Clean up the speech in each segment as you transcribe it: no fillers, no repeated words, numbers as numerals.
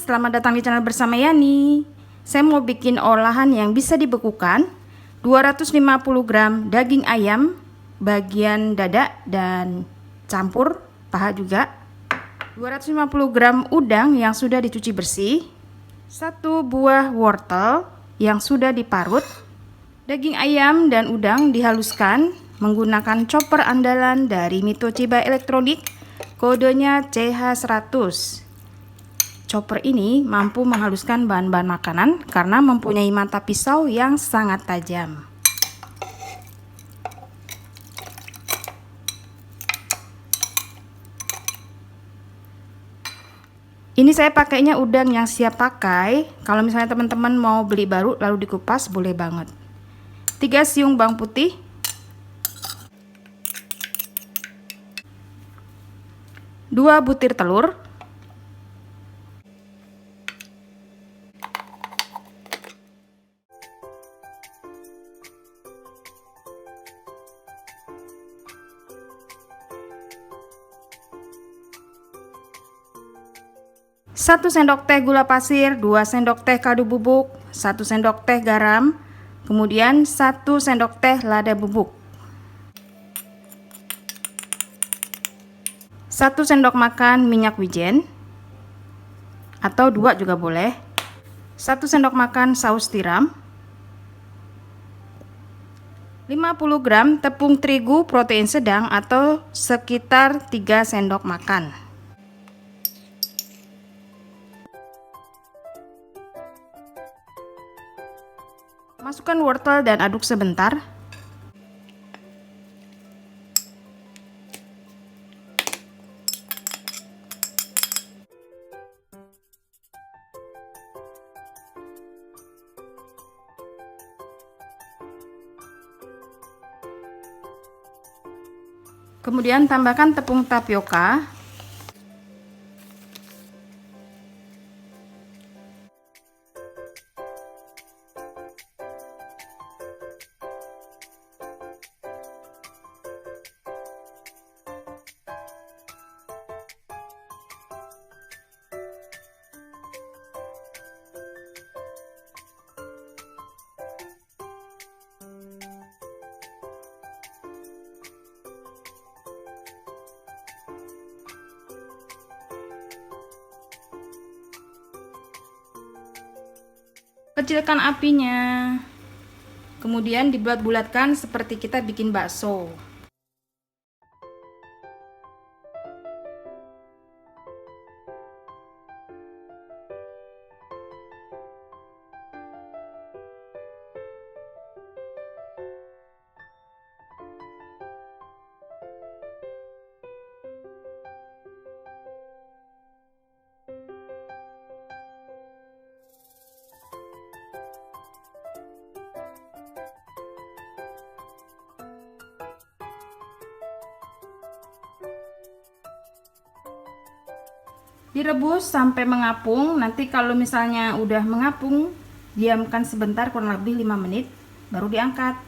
selamat datang di channel bersama Yani. Saya mau bikin olahan yang bisa dibekukan. 250 gram daging ayam bagian dada dan campur paha juga. 250 gram udang yang sudah dicuci bersih. 1 buah wortel yang sudah diparut. Daging ayam dan udang dihaluskan menggunakan chopper andalan dari Mitochiba Elektronik, kodenya CH100. Chopper ini mampu menghaluskan bahan-bahan makanan karena mempunyai mata pisau yang sangat tajam. Ini saya pakainya udang yang siap pakai. Kalau misalnya teman-teman mau beli baru lalu dikupas, boleh banget. 3 siung bawang putih, 2 butir telur, 1 sendok teh gula pasir, 2 sendok teh kaldu bubuk, 1 sendok teh garam, kemudian 1 sendok teh lada bubuk, 1 sendok makan minyak wijen atau 2 juga boleh, 1 sendok makan saus tiram, 50 gram tepung terigu protein sedang atau sekitar 3 sendok makan. Masukkan wortel dan aduk sebentar. Kemudian tambahkan tepung tapioka. Kecilkan apinya, kemudian dibulat-bulatkan seperti kita bikin bakso. Direbus sampai mengapung. Nanti kalau misalnya udah mengapung, diamkan sebentar kurang lebih 5 menit baru diangkat.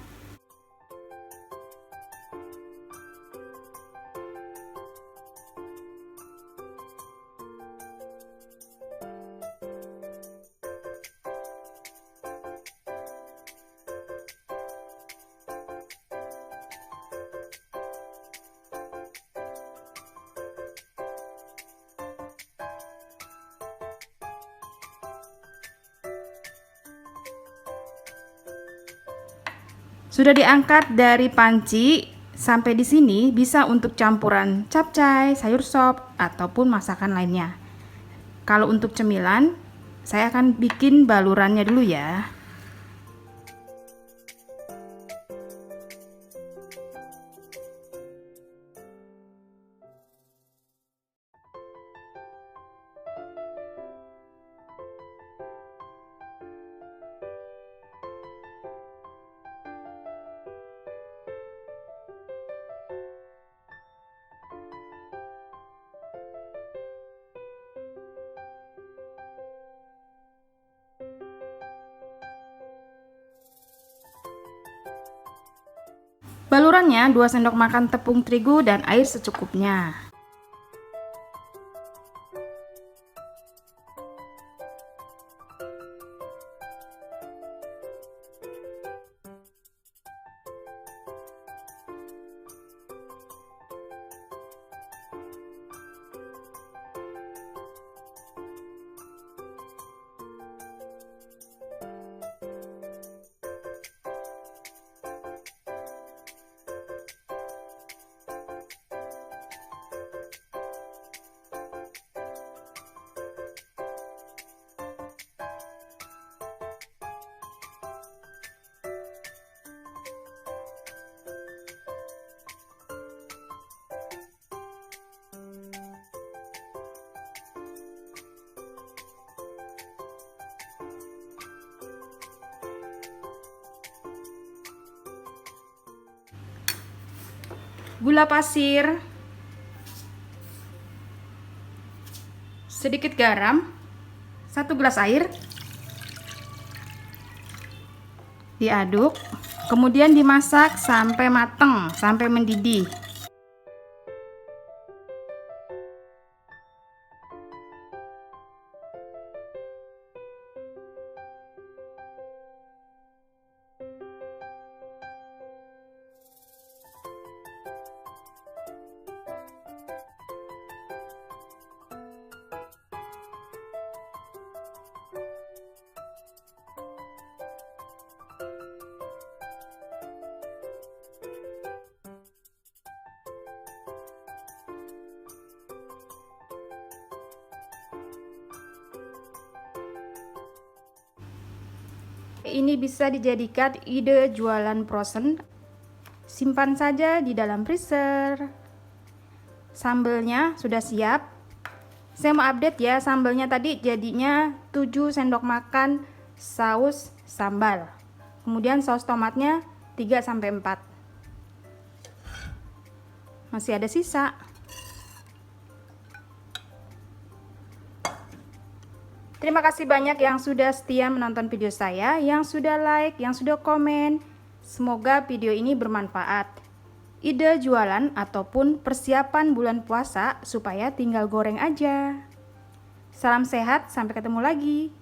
Sudah diangkat dari panci, sampai di sini bisa untuk campuran capcay, sayur sop, ataupun masakan lainnya. Kalau untuk cemilan, saya akan bikin balurannya dulu ya. Balurannya 2 sendok makan tepung terigu dan air secukupnya. gula pasir, sedikit garam, 1 gelas air. Diaduk, kemudian dimasak sampai matang, sampai mendidih. Ini bisa dijadikan ide jualan frozen. Simpan saja di dalam freezer. Sambelnya sudah siap. Saya mau update ya, sambelnya tadi jadinya 7 sendok makan saus sambal. Kemudian saus tomatnya 3-4. Masih ada sisa. Terima kasih banyak yang sudah setia menonton video saya, yang sudah like, yang sudah komen. Semoga video ini bermanfaat. Ide jualan ataupun persiapan bulan puasa supaya tinggal goreng aja. Salam sehat, sampai ketemu lagi.